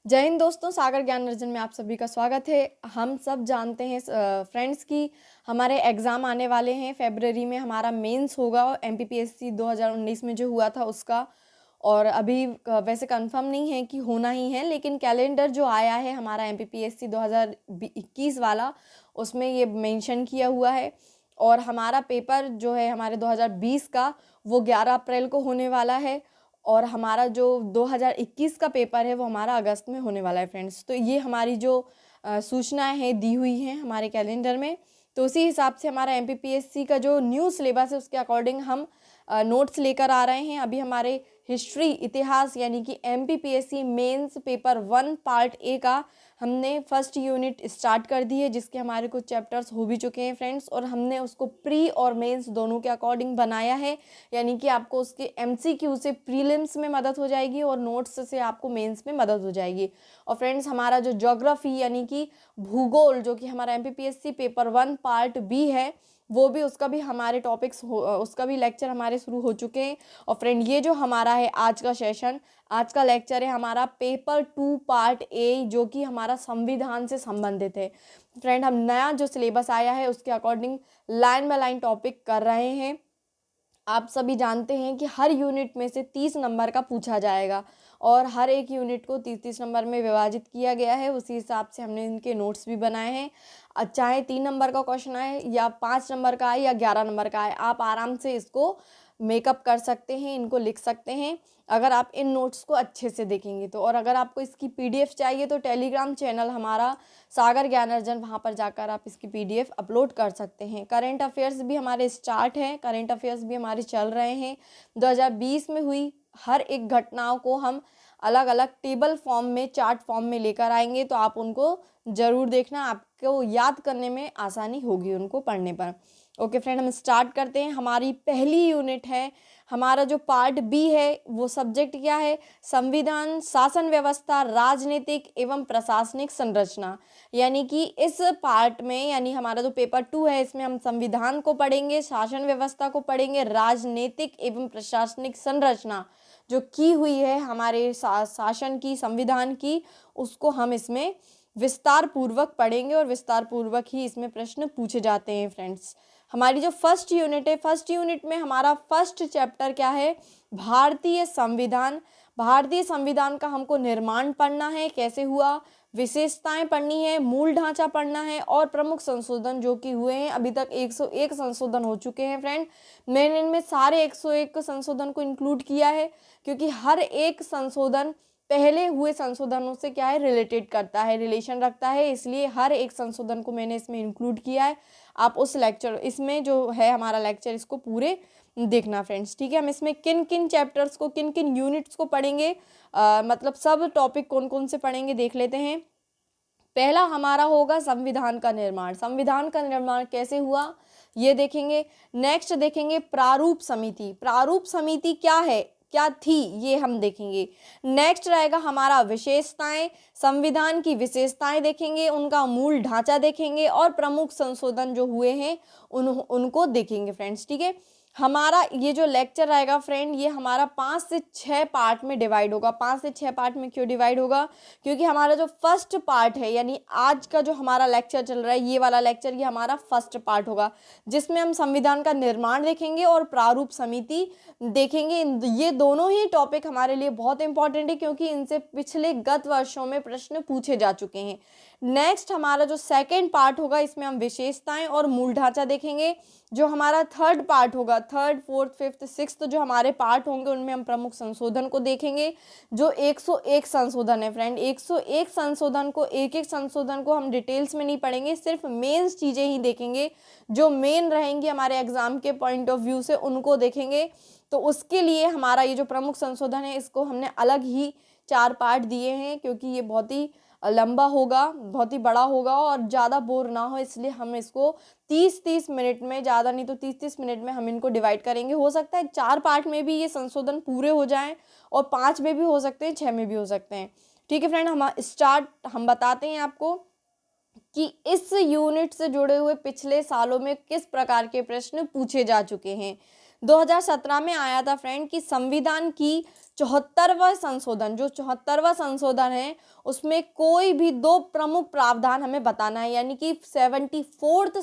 जय हिंद दोस्तों, सागर ज्ञान अर्जन में आप सभी का स्वागत है। हम सब जानते हैं फ्रेंड्स कि हमारे एग्ज़ाम आने वाले हैं। फरवरी में हमारा मेंस होगा एमपीपीएससी 2019 में जो हुआ था उसका। और अभी वैसे कंफर्म नहीं है कि होना ही है, लेकिन कैलेंडर जो आया है हमारा एमपीपीएससी 2021 वाला, उसमें ये मेंशन किया हुआ है। और हमारा पेपर जो है हमारे 2020 का, वो 11 अप्रैल को होने वाला है। और हमारा जो 2021 का पेपर है वो हमारा अगस्त में होने वाला है फ्रेंड्स। तो ये हमारी जो सूचनाएं हैं दी हुई हैं हमारे कैलेंडर में। तो उसी हिसाब से हमारा एमपीपीएससी का जो न्यू सिलेबस है उसके अकॉर्डिंग हम नोट्स लेकर आ रहे हैं। अभी हमारे हिस्ट्री इतिहास यानी कि MPPSC mains paper 1 part A का हमने फर्स्ट यूनिट स्टार्ट कर दी है, जिसके हमारे कुछ चैप्टर्स हो भी चुके हैं फ्रेंड्स। और हमने उसको प्री और मेंस दोनों के अकॉर्डिंग बनाया है, यानी कि आपको उसके एमसीक्यू से प्रीलिम्स में मदद हो जाएगी और नोट्स से आपको मेंस में मदद हो जाएगी। और फ्रेंड्स हमारा जो ज्योग्राफी यानी कि भूगोल, जो कि हमारा एमपीपीएससी पेपर 1 पार्ट बी है, वो भी उसका भी हमारे टॉपिक्स उसका भी लेक्चर हमारे शुरू हो चुके हैं। और फ्रेंड ये जो हमारा है आज का सेशन, आज का लेक्चर है हमारा पेपर 2 पार्ट ए, जो कि हमारा संविधान से संबंधित है। फ्रेंड हम नया जो सिलेबस आया है उसके according line by line topic कर रहे हैं। आप सभी जानते हैं कि हर यूनिट में से 30 नंबर का पूछा जाएगा और हर एक यूनिट को 30-30 नंबर में विभाजित किया गया है। उसी हिसाब से हमने इनके नोट्स भी बनाए हैं। चाहे 3 नंबर का क्वेश्चन आए या 5 नंबर का आए या 11 नंबर का आए, आप आराम से इसको मेकअप कर सकते हैं, इनको लिख सकते हैं अगर आप इन नोट्स को अच्छे से देखेंगे तो। और अगर आपको इसकी पीडीएफ चाहिए तो टेलीग्राम चैनल हमारा सागर ज्ञान अर्जन, वहाँ पर जाकर आप इसकी पीडीएफ अपलोड कर सकते हैं। करंट अफेयर्स भी हमारे स्टार्ट हैं, करंट अफेयर्स भी हमारे चल रहे हैं। 2020 में हुई हर एक घटनाओं को हम अलग अलग टेबल फॉर्म में, चार्ट फॉर्म में लेकर आएंगे, तो आप उनको ज़रूर देखना, आपको याद करने में आसानी होगी उनको पढ़ने पर। ओके फ्रेंड, हम स्टार्ट करते हैं। हमारी पहली यूनिट है, हमारा जो पार्ट बी है वो सब्जेक्ट क्या है? संविधान, शासन व्यवस्था, राजनीतिक एवं प्रशासनिक संरचना। यानी कि इस पार्ट में, यानी हमारा जो पेपर 2 है, इसमें हम संविधान को पढ़ेंगे, शासन व्यवस्था को पढ़ेंगे, राजनीतिक एवं प्रशासनिक संरचना जो की हुई है हमारे शासन की, संविधान की, उसको हम इसमें विस्तार पूर्वक पढ़ेंगे और विस्तार पूर्वक ही इसमें प्रश्न पूछे जाते हैं फ्रेंड्स। हमारी जो फर्स्ट यूनिट है, फर्स्ट यूनिट में हमारा फर्स्ट चैप्टर क्या है? भारतीय संविधान। भारतीय संविधान का हमको निर्माण पढ़ना है, कैसे हुआ, विशेषताएं पढ़नी है, मूल ढांचा पढ़ना है और प्रमुख संशोधन जो कि हुए हैं। अभी तक 101 संशोधन हो चुके हैं फ्रेंड। मैंने इनमें सारे 101 संशोधन को इंक्लूड किया है, क्योंकि हर एक संशोधन पहले हुए संशोधनों से क्या है, रिलेटेड करता है, रिलेशन रखता है, इसलिए हर एक संशोधन को मैंने इसमें इंक्लूड किया है। आप उस लेक्चर, इसमें जो है हमारा लेक्चर, इसको पूरे देखना फ्रेंड्स, ठीक है। हम इसमें किन किन चैप्टर्स को, किन किन यूनिट्स को पढ़ेंगे, मतलब सब टॉपिक कौन कौन से पढ़ेंगे देख लेते हैं। पहला हमारा होगा संविधान का निर्माण। संविधान का निर्माण कैसे हुआ ये देखेंगे। नेक्स्ट देखेंगे प्रारूप समिति। प्रारूप समिति क्या है, क्या थी, ये हम देखेंगे। नेक्स्ट रहेगा हमारा विशेषताएं। संविधान की विशेषताएं देखेंगे, उनका मूल ढांचा देखेंगे और प्रमुख संशोधन जो हुए हैं उनको देखेंगे फ्रेंड्स, ठीक है। हमारा ये जो लेक्चर रहेगा फ्रेंड, ये हमारा 5 से 6 पार्ट में डिवाइड होगा। 5 से 6 पार्ट में क्यों डिवाइड होगा? क्योंकि हमारा जो फर्स्ट पार्ट है, यानी आज का जो हमारा लेक्चर चल रहा है, ये वाला लेक्चर, ये हमारा फर्स्ट पार्ट होगा, जिसमें हम संविधान का निर्माण देखेंगे और प्रारूप समिति देखेंगे। ये दोनों ही टॉपिक हमारे लिए बहुत इंपॉर्टेंट है, क्योंकि इनसे पिछले गत वर्षों में प्रश्न पूछे जा चुके हैं। नेक्स्ट हमारा जो सेकेंड पार्ट होगा, इसमें हम विशेषताएं और मूल ढांचा देखेंगे। जो हमारा थर्ड पार्ट होगा, थर्ड, फोर्थ, फिफ्थ, सिक्स्थ जो हमारे पार्ट होंगे, उनमें हम प्रमुख संशोधन को देखेंगे। जो 101 संशोधन है फ्रेंड, 101 संशोधन को, एक एक संशोधन को हम डिटेल्स में नहीं पढ़ेंगे, सिर्फ मेन चीज़ें ही देखेंगे, जो मेन रहेंगी हमारे एग्जाम के पॉइंट ऑफ व्यू से, उनको देखेंगे। तो उसके लिए हमारा ये जो प्रमुख संशोधन है, इसको हमने अलग ही 4 पार्ट दिए हैं, क्योंकि ये बहुत ही लंबा होगा, बहुत ही बड़ा होगा और ज़्यादा बोर ना हो, इसलिए हम इसको 30-30 मिनट में, ज़्यादा नहीं तो 30-30 मिनट में हम इनको डिवाइड करेंगे। हो सकता है 4 पार्ट में भी ये संशोधन पूरे हो जाएं और 5 में भी हो सकते हैं, 6 में भी हो सकते हैं, ठीक है फ्रेंड। हम बताते हैं आपको कि इस यूनिट से जुड़े हुए पिछले सालों में किस प्रकार के प्रश्न पूछे जा चुके हैं। 2017 में आया था फ्रेंड कि संविधान की 74वां संशोधन, जो 74वां संशोधन है उसमें कोई भी 2 प्रमुख प्रावधान हमें बताना है, यानी कि 74th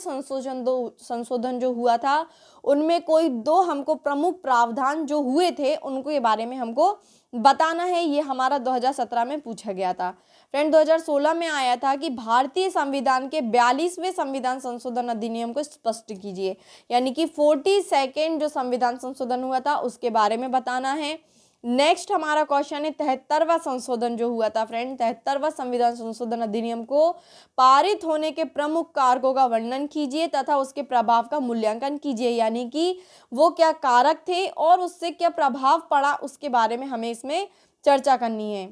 संशोधन जो हुआ था उनमें कोई 2 हमको प्रमुख प्रावधान जो हुए थे उनको के बारे में हमको बताना है। ये हमारा 2017 में पूछा गया था। फ्रेंड 2016 में आया था कि भारतीय संविधान के 42वें संविधान संशोधन अधिनियम को स्पष्ट कीजिए, यानी कि 42nd जो संविधान संशोधन हुआ था उसके बारे में बताना है। नेक्स्ट हमारा क्वेश्चन है 73वां संशोधन जो हुआ था फ्रेंड, 73वां संविधान संशोधन अधिनियम को पारित होने के प्रमुख कारकों का वर्णन कीजिए तथा उसके प्रभाव का मूल्यांकन कीजिए, यानी कि वो क्या कारक थे और उससे क्या प्रभाव पड़ा उसके बारे में हमें इसमें चर्चा करनी है।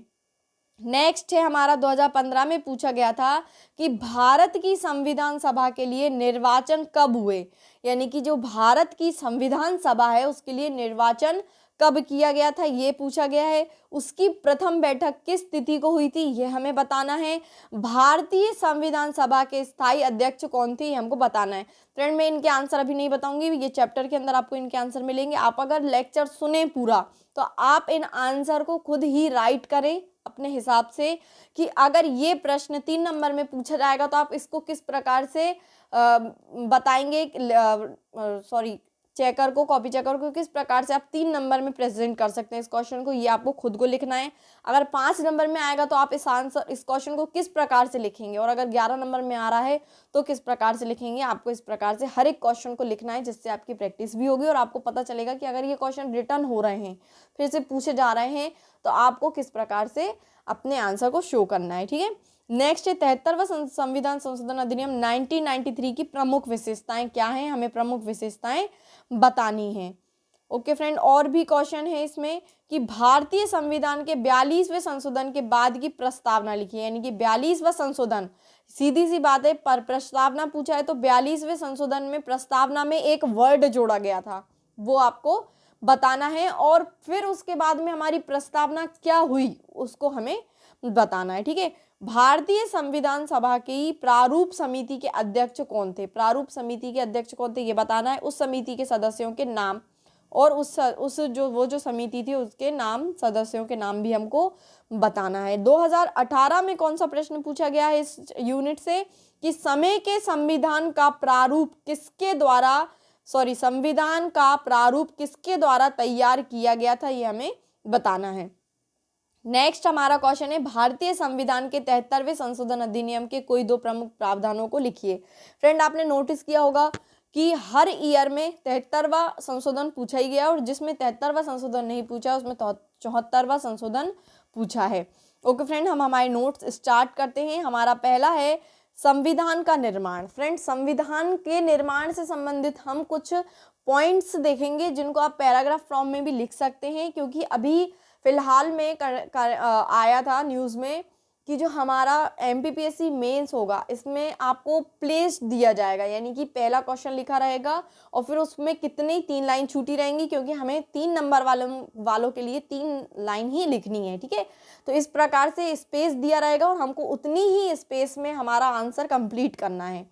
नेक्स्ट है हमारा 2015 में पूछा गया था कि भारत की संविधान सभा के लिए निर्वाचन कब हुए, यानी कि जो भारत की संविधान सभा है उसके लिए निर्वाचन कब किया गया था ये पूछा गया है। उसकी प्रथम बैठक किस तिथि को हुई थी ये हमें बताना है। भारतीय संविधान सभा के स्थायी अध्यक्ष कौन थे ये हमको बताना है। फ्रेंड मैं इनके आंसर अभी नहीं बताऊंगी, ये चैप्टर के अंदर आपको इनके आंसर मिलेंगे। आप अगर लेक्चर सुने पूरा तो आप इन आंसर को खुद ही राइट करें अपने हिसाब से कि अगर ये प्रश्न 3 नंबर में पूछा जाएगा तो आप इसको किस प्रकार से बताएंगे, सॉरी चेकर को, कॉपी चेकर को किस प्रकार से आप 3 नंबर में प्रेजेंट कर सकते हैं इस क्वेश्चन को, ये आपको खुद को लिखना है। अगर 5 नंबर में आएगा तो आप इस क्वेश्चन को किस प्रकार से लिखेंगे, और अगर 11 नंबर में आ रहा है तो किस प्रकार से लिखेंगे। आपको इस प्रकार से हर एक क्वेश्चन को लिखना है जिससे आपकी प्रैक्टिस भी होगी और आपको पता चलेगा कि अगर ये क्वेश्चन रिटर्न हो रहे हैं, फिर से पूछे जा रहे हैं, तो आपको किस प्रकार से अपने आंसर को शो करना है। ठीक है, नेक्स्ट है 73वां संविधान संशोधन अधिनियम 1993 की प्रमुख विशेषताएं क्या हैं, हमें प्रमुख विशेषताएं बतानी है। ओके फ्रेंड, और भी क्वेश्चन है इसमें कि भारतीय संविधान के 42वें संशोधन के बाद की प्रस्तावना लिखिए, यानी कि 42वां संशोधन, सीधी सी बात है, पर प्रस्तावना पूछा है तो 42वें संशोधन में प्रस्तावना में एक वर्ड जोड़ा गया था वो आपको बताना है, और फिर उसके बाद में हमारी प्रस्तावना क्या हुई उसको हमें बताना है। ठीक है, भारतीय संविधान सभा की प्रारूप समिति के अध्यक्ष कौन थे, प्रारूप समिति के अध्यक्ष कौन थे ये बताना है। उस समिति के सदस्यों के नाम और उस जो समिति थी उसके नाम, सदस्यों के नाम भी हमको बताना है। 2018 में कौन सा प्रश्न पूछा गया है इस यूनिट से कि समय के संविधान का प्रारूप किसके द्वारा, संविधान का प्रारूप किसके द्वारा तैयार किया गया था ये हमें बताना है। नेक्स्ट हमारा क्वेश्चन है भारतीय संविधान के 73वें संशोधन अधिनियम के कोई 2 प्रमुख प्रावधानों को लिखिए। फ्रेंड आपने नोटिस किया होगा कि हर ईयर में 73वां संशोधन पूछा ही गया और जिसमें 73वां संशोधन नहीं पूछा उसमें 74वां संशोधन पूछा है। ओके फ्रेंड, हम हमारे नोट्स स्टार्ट करते हैं। हमारा पहला है संविधान का निर्माण। फ्रेंड संविधान के निर्माण से संबंधित हम कुछ पॉइंट्स देखेंगे जिनको आप पैराग्राफ फॉर्म में भी लिख सकते हैं, क्योंकि अभी फिलहाल में आया था न्यूज़ में कि जो हमारा MPPSC मेंस होगा इसमें आपको प्लेस दिया जाएगा, यानी कि पहला क्वेश्चन लिखा रहेगा और फिर उसमें कितनी 3 लाइन छूटी रहेंगी, क्योंकि हमें 3 नंबर वालों के लिए 3 लाइन ही लिखनी है। ठीक है, तो इस प्रकार से स्पेस दिया रहेगा और हमको उतनी ही स्पेस में हमारा आंसर कंप्लीट करना है।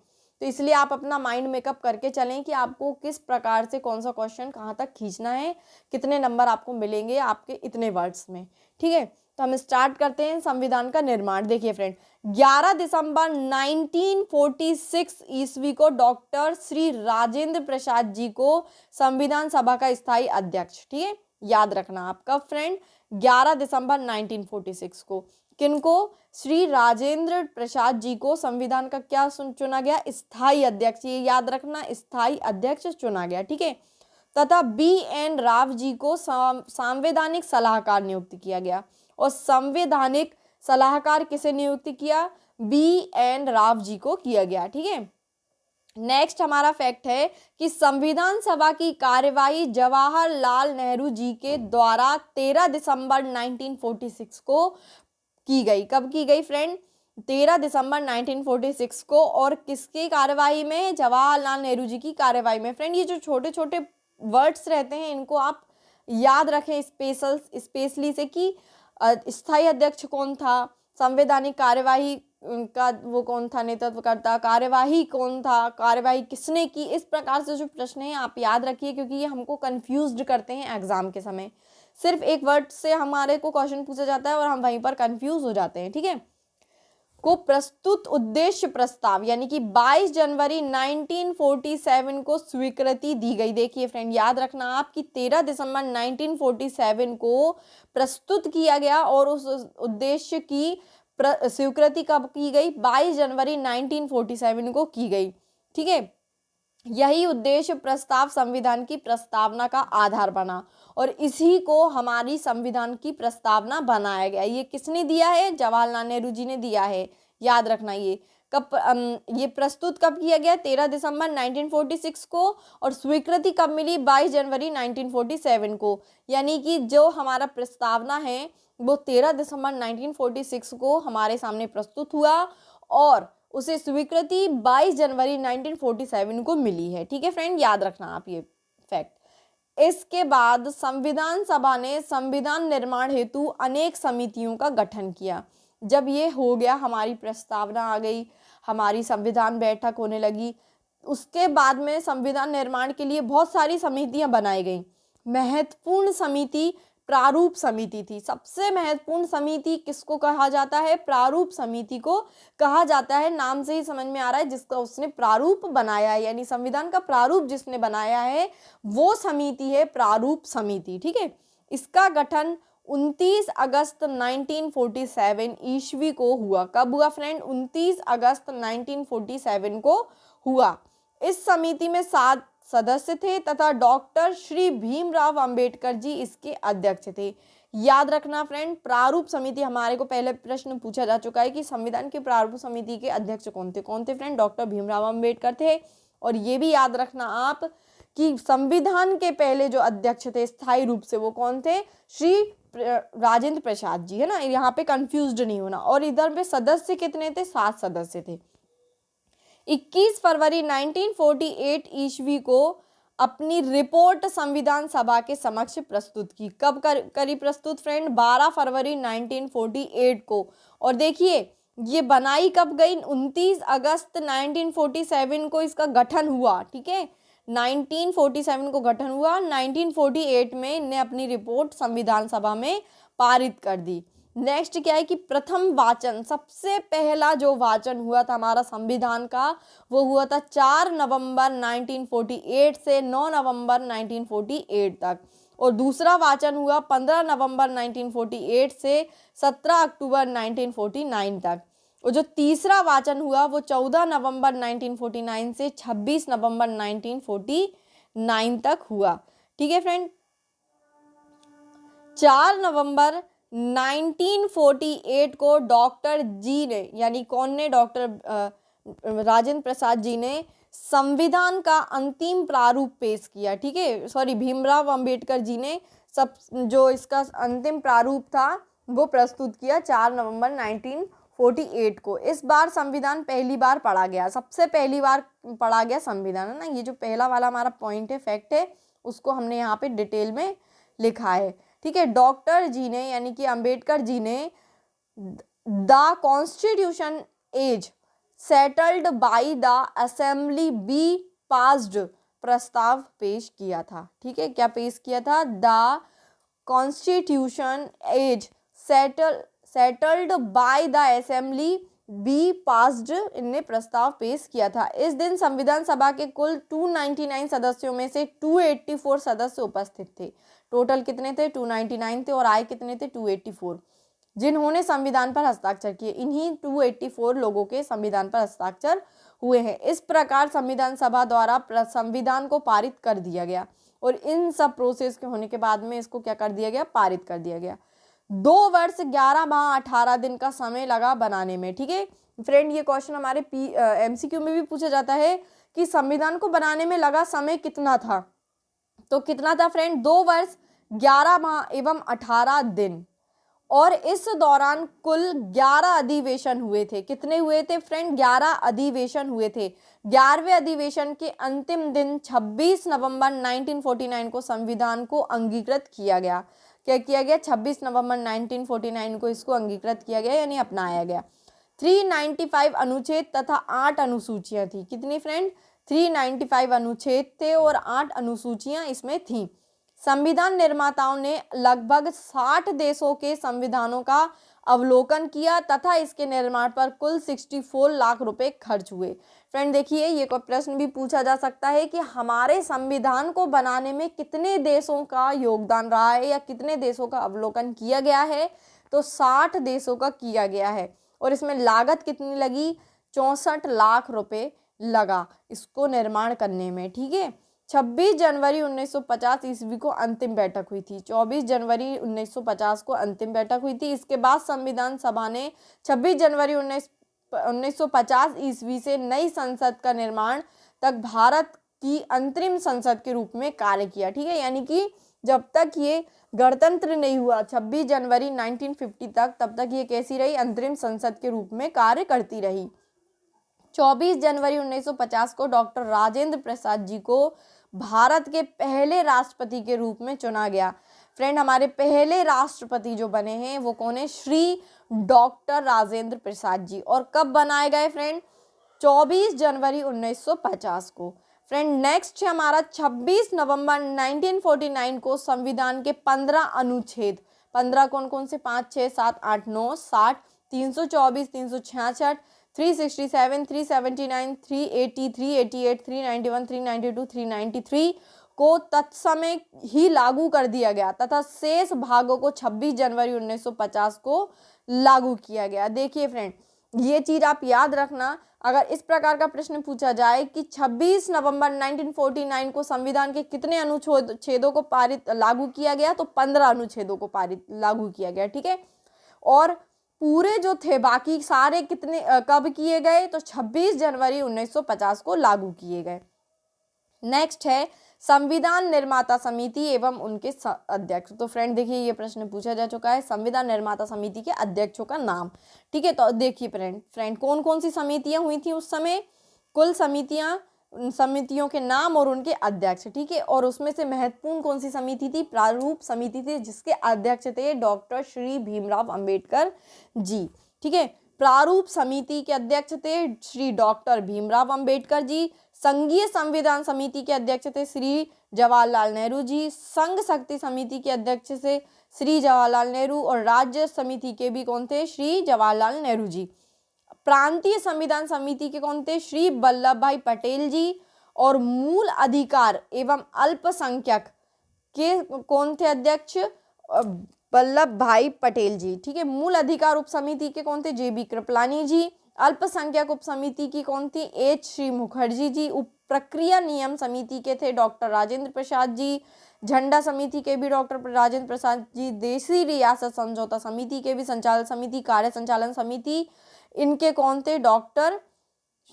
तो इसलिए आप अपना माइंड मेकअप करके चलें कि आपको किस प्रकार से कौन सा क्वेश्चन कहाँ तक खींचना है, कितने नंबर आपको मिलेंगे आपके इतने वर्ड्स में। ठीक है, तो हम स्टार्ट करते हैं संविधान का निर्माण। देखिए फ्रेंड, 11 दिसंबर 1946 ईस्वी को डॉक्टर श्री राजेंद्र प्रसाद जी को संविधान सभा का स्थायी अध्यक्ष, ठीक है याद रखना आपका फ्रेंड, 11 दिसंबर 1946 को किनको, श्री राजेंद्र प्रसाद जी को संविधान का क्या चुना गया, स्थायी अध्यक्ष, ये याद रखना स्थायी अध्यक्ष चुना गया। ठीक है, तथा BN राव जी को संवैधानिक सलाहकार नियुक्त किया गया। और संवैधानिक सलाहकार किसे नियुक्त किया, BN राव जी को किया गया। ठीक है, नेक्स्ट हमारा फैक्ट है कि संविधान सभा की कार्यवाही जवाहरलाल नेहरू जी के द्वारा 13 दिसंबर 1946 को की गई। कब की गई फ्रेंड, 13 दिसंबर 1946 को, और किसकी कार्यवाही में, जवाहरलाल नेहरू जी की कार्यवाही में। फ्रेंड ये जो छोटे छोटे वर्ड्स रहते हैं इनको आप याद रखें स्पेशली से कि स्थायी अध्यक्ष कौन था, संवैधानिक कार्यवाही का वो कौन था नेतृत्व करता, कार्यवाही कौन था, कार्यवाही किसने की, इस प्रकार से जो प्रश्न हैं आप याद रखिए, क्योंकि ये हमको कंफ्यूज्ड करते हैं एग्जाम के समय। सिर्फ एक वर्ड से हमारे को क्वेश्चन पूछा जाता है और हम वहीं पर कंफ्यूज हो जाते हैं, ठीक है। को प्रस्तुत उद्देश्य प्रस्ताव यानी कि 22 जनवरी 1947 को स्वीकृति दी गई। देखिए फ्रेंड, याद रखना आप कि 13 दिसंबर 1947 को प्रस्तुत किया गया और उस उद्देश्य की स्वीकृति कब की गई? 22 जनवरी 1947 को की गई, ठीक है। यही उद्देश्य प्रस्ताव संविधान की प्रस्तावना का आधार बना और इसी को हमारी संविधान की प्रस्तावना बनाया गया। ये किसने दिया है? जवाहरलाल नेहरू जी ने दिया है, याद रखना। ये ये प्रस्तुत कब किया गया? 13 दिसंबर 1946 को, और स्वीकृति कब मिली? 22 जनवरी 1947 को। यानी कि जो हमारा प्रस्तावना है वो 13 दिसंबर 1946 को हमारे सामने प्रस्तुत हुआ और उसे स्वीकृति 22 जनवरी 1947 को मिली है, ठीक है फ्रेंड, याद रखना आप ये फैक्ट। इसके बाद संविधान सभा ने संविधान निर्माण हेतु अनेक समितियों का गठन किया। जब ये हो गया, हमारी प्रस्तावना आ गई, हमारी संविधान बैठक होने लगी, उसके बाद में संविधान निर्माण के लिए बहुत सारी समितियां बनाई गई। महत्वपूर्ण समिति प्रारूप समिति थी। सबसे महत्वपूर्ण समिति किसको कहा जाता है? प्रारूप समिति को कहा जाता है। नाम से ही समझ में आ रहा है, जिसका उसने प्रारूप बनाया है, यानी संविधान का प्रारूप जिसने बनाया है वो समिति है प्रारूप समिति, ठीक है। इसका गठन 29 अगस्त 1947 ईस्वी को हुआ। कब हुआ फ्रेंड? 29 अगस्त 1947 को हुआ। इस समिति में 7 सदस्य थे तथा डॉक्टर श्री भीमराव अंबेडकर जी इसके अध्यक्ष थे। याद रखना फ्रेंड, प्रारूप समिति, हमारे को पहले प्रश्न पूछा जा चुका है कि संविधान की प्रारूप समिति के अध्यक्ष कौन थे? कौन थे फ्रेंड? डॉक्टर भीमराव अंबेडकर थे। और ये भी याद रखना आप कि संविधान के पहले जो अध्यक्ष थे स्थायी रूप से, वो कौन थे? श्री राजेंद्र प्रसाद जी, है ना, यहाँ पे कंफ्यूज्ड नहीं होना। और इधर पे सदस्य कितने थे? 7 सदस्य थे। 21 फरवरी 1948 ईस्वी को अपनी रिपोर्ट संविधान सभा के समक्ष प्रस्तुत की। कब करी प्रस्तुत फ्रेंड? 12 फरवरी 1948 को। और देखिए ये बनाई कब गई? 29 अगस्त 1947 को इसका गठन हुआ, ठीक है। 1947 को गठन हुआ, 1948 में इनने अपनी रिपोर्ट संविधान सभा में पारित कर दी। नेक्स्ट क्या है कि प्रथम वाचन, सबसे पहला जो वाचन हुआ था हमारा संविधान का, वो हुआ था 4 नवंबर 1948 से 9 नवंबर 1948 तक। और दूसरा वाचन हुआ 15 नवंबर 1948 से 17 अक्टूबर 1949 तक। और जो तीसरा वाचन हुआ वो 14 नवंबर 1949 से 26 नवंबर 1949 तक हुआ, ठीक है फ्रेंड। 4 नवंबर 1948 को डॉक्टर जी ने, यानी कौन ने? डॉक्टर राजेंद्र प्रसाद जी ने संविधान का अंतिम प्रारूप पेश किया, ठीक है। सॉरी, भीमराव अंबेडकर जी ने सब जो इसका अंतिम प्रारूप था वो प्रस्तुत किया 4 नवंबर 1948 को। इस बार संविधान पहली बार पढ़ा गया, सबसे पहली बार पढ़ा गया संविधान, है ना। ये जो पहला वाला हमारा पॉइंट है, फैक्ट है, उसको हमने यहाँ पे डिटेल में लिखा है, ठीक है। डॉक्टर जी ने, यानी कि अंबेडकर जी ने the constitution as settled by the assembly be passed प्रस्ताव पेश किया था, ठीक है। क्या पेश किया था? The constitution as settled by the assembly be passed, इनने प्रस्ताव पेश किया था। इस दिन संविधान सभा के कुल 299 सदस्यों में से 284 सदस्य उपस्थित थे। टोटल कितने थे? 299 थे और आए कितने थे? 284, जिन्होंने संविधान पर हस्ताक्षर किए। इन्हीं 284 लोगों के संविधान पर हस्ताक्षर हुए हैं। इस प्रकार संविधान सभा द्वारा संविधान को पारित कर दिया गया और इन सब प्रोसेस के होने के बाद में इसको क्या कर दिया गया? पारित कर दिया गया। 2 वर्ष 11 माह 18 दिन का समय लगा बनाने में, ठीक है फ्रेंड। ये क्वेश्चन हमारे MCQ में भी पूछा जाता है कि संविधान को बनाने में लगा समय कितना था, तो कितना था फ्रेंड? 2 वर्ष 11 माह एवं 18 दिन। और इस दौरान कुल 11 अधिवेशन हुए थे। कितने हुए थे फ्रेंड? 11 अधिवेशन हुए थे। 11वें अधिवेशन के अंतिम दिन 26 नवंबर 1949 को संविधान को अंगीकृत किया गया। क्या किया गया? 26 नवंबर 1949 को इसको अंगीकृत किया गया, यानी अपनाया गया। 395 अनुच्छेद तथा 8 अनुसूचियां थी। कितनी फ्रेंड? 395 अनुच्छेद थे और 8 अनुसूचियां इसमें थी। संविधान निर्माताओं ने लगभग 60 देशों के संविधानों का अवलोकन किया तथा इसके निर्माण पर कुल 64 लाख रुपए खर्च हुए। फ्रेंड देखिए, ये कोई प्रश्न भी पूछा जा सकता है कि हमारे संविधान को बनाने में कितने देशों का योगदान रहा है या कितने देशों का अवलोकन किया गया है। तो 60 देशों का किया गया है और इसमें लागत कितनी लगी, 64 लाख रुपए लगा इसको निर्माण करने में। ठीक है, 26 जनवरी 1950 ईस्वी को अंतिम बैठक हुई थी। 24 जनवरी 1950 को अंतिम बैठक हुई थी। इसके बाद संविधान सभा ने 26 जनवरी 1950 ईस्वी से नई संसद का निर्माण तक भारत की अंतरिम संसद के रूप में कार्य किया। ठीक है, यानी कि जब तक ये गणतंत्र नहीं हुआ 26 जनवरी 1950 तक, तब तक ये कैसी रही, अंतरिम संसद के रूप में कार्य करती रही। 24 जनवरी 1950 को डॉक्टर राजेंद्र प्रसाद जी को भारत के पहले राष्ट्रपति के रूप में चुना गया। फ्रेंड, हमारे पहले राष्ट्रपति जो बने हैं वो कौन है, श्री डॉक्टर राजेंद्र प्रसाद जी। और कब बनाए गए फ्रेंड, 24 जनवरी 1950 को। फ्रेंड नेक्स्ट है हमारा 26 नवंबर 1949 को संविधान के 15 अनुच्छेद, 15 कौन कौन से, 5, 6, 7, 8, 9, 60, 324, 366, 367, 379, 380, 388, 391, 392, 393 को तत्समय ही लागू कर दिया गया तथा शेष भागों को 26 जनवरी 1950 को लागू किया गया। देखिए फ्रेंड, ये चीज आप याद रखना, अगर इस प्रकार का प्रश्न पूछा जाए कि 26 नवंबर 1949 को संविधान के कितने अनुच्छेदों को पारित लागू किया गया, तो 15 अनुच्छेदों को पारित लागू किया गया। ठीक है, और पूरे जो थे बाकी सारे कितने कब किए गए, तो 26 जनवरी 1950 को लागू किए गए। नेक्स्ट है संविधान निर्माता समिति एवं उनके अध्यक्ष। तो फ्रेंड देखिए, ये प्रश्न पूछा जा चुका है, संविधान निर्माता समिति के अध्यक्षों का नाम। ठीक है, तो देखिए फ्रेंड कौन कौन सी समितियां हुई थी उस समय, कुल समितियों के नाम और उनके अध्यक्ष। ठीक है, और उसमें से महत्वपूर्ण कौन सी समिति थी, प्रारूप समिति थी, जिसके अध्यक्ष थे डॉक्टर श्री भीमराव अंबेडकर जी। ठीक है, प्रारूप समिति के अध्यक्ष थे श्री डॉक्टर भीमराव अंबेडकर जी। संघीय संविधान समिति के अध्यक्ष थे श्री जवाहरलाल नेहरू जी। संघ शक्ति समिति के अध्यक्ष थे श्री जवाहरलाल नेहरू और राज्य समिति के भी कौन थे, श्री जवाहरलाल नेहरू जी। प्रांतीय संविधान समिति के कौन थे, श्री वल्लभ भाई पटेल जी। और मूल अधिकार एवं अल्पसंख्यक के कौन थे अध्यक्ष, वल्लभ भाई पटेल जी। ठीक है, मूल अधिकार उप समिति के कौन थे, JB कृपलानी जी। अल्पसंख्यक उप समिति की कौन थी, H श्री मुखर्जी जी। उप प्रक्रिया नियम समिति के थे डॉक्टर राजेंद्र प्रसाद जी। झंडा समिति के भी डॉक्टर राजेंद्र प्रसाद जी। देशी रियासत समझौता समिति के भी संचालन समिति, कार्य संचालन समिति, इनके कौन थे, डॉक्टर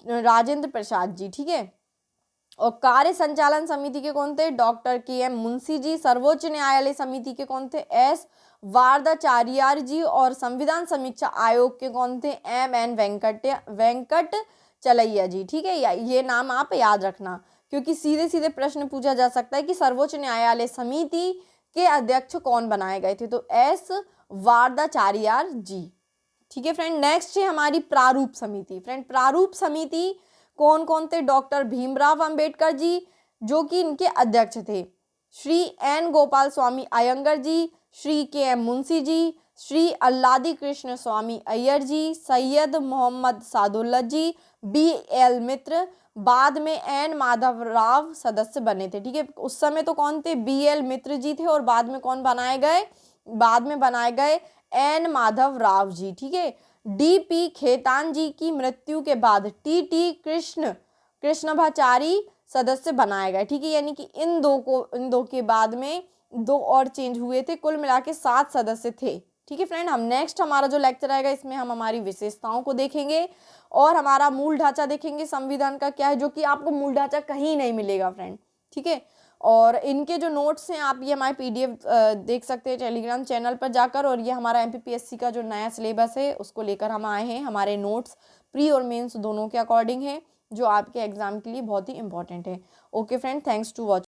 राजेंद्र प्रसाद जी। ठीक है, और कार्य संचालन समिति के कौन थे, डॉक्टर KM मुंशी जी। सर्वोच्च न्यायालय समिति के कौन थे, S वारदाचार्य जी। और संविधान समीक्षा आयोग के कौन थे, MN वेंकट चलैया जी। ठीक है, ये नाम आप याद रखना, क्योंकि सीधे सीधे प्रश्न पूछा जा सकता है कि सर्वोच्च न्यायालय समिति के अध्यक्ष कौन बनाए गए थे, तो S वारदाचार्य जी। ठीक है फ्रेंड, नेक्स्ट है हमारी प्रारूप समिति। फ्रेंड प्रारूप समिति कौन कौन थे, डॉक्टर भीमराव अंबेडकर जी जो कि इनके अध्यक्ष थे, श्री N गोपाल स्वामी अयंगर जी, श्री KM मुंशी जी, श्री अल्लादी कृष्ण स्वामी अय्यर जी, सैयद मोहम्मद सादुल्ला जी, BL मित्र। बाद में N माधव राव सदस्य बने थे। ठीक है, उस समय तो कौन थे, BL मित्र जी थे, और बाद में कौन बनाए गए, बाद में बनाए गए N माधव राव जी। ठीक है, DP खेतान जी की मृत्यु के बाद TT कृष्णभाचारी सदस्य बनाए गए। ठीक है, यानी कि इन दो के बाद में 2 और चेंज हुए थे, कुल मिला के 7 सदस्य थे। ठीक है फ्रेंड, हम नेक्स्ट हमारा जो लेक्चर आएगा इसमें हम हमारी विशेषताओं को देखेंगे और हमारा मूल ढांचा देखेंगे संविधान का क्या है, जो कि आपको मूल ढांचा कहीं नहीं मिलेगा फ्रेंड। ठीक है, और इनके जो नोट्स हैं आप ये हमारे PDF देख सकते हैं टेलीग्राम चैनल पर जाकर। और ये हमारा MPPSC का जो नया सिलेबस है उसको लेकर हम आए हैं। हमारे नोट्स प्री और मेंस दोनों के अकॉर्डिंग है, जो आपके एग्जाम के लिए बहुत ही इंपॉर्टेंट है। Okay friend, thanks to watching.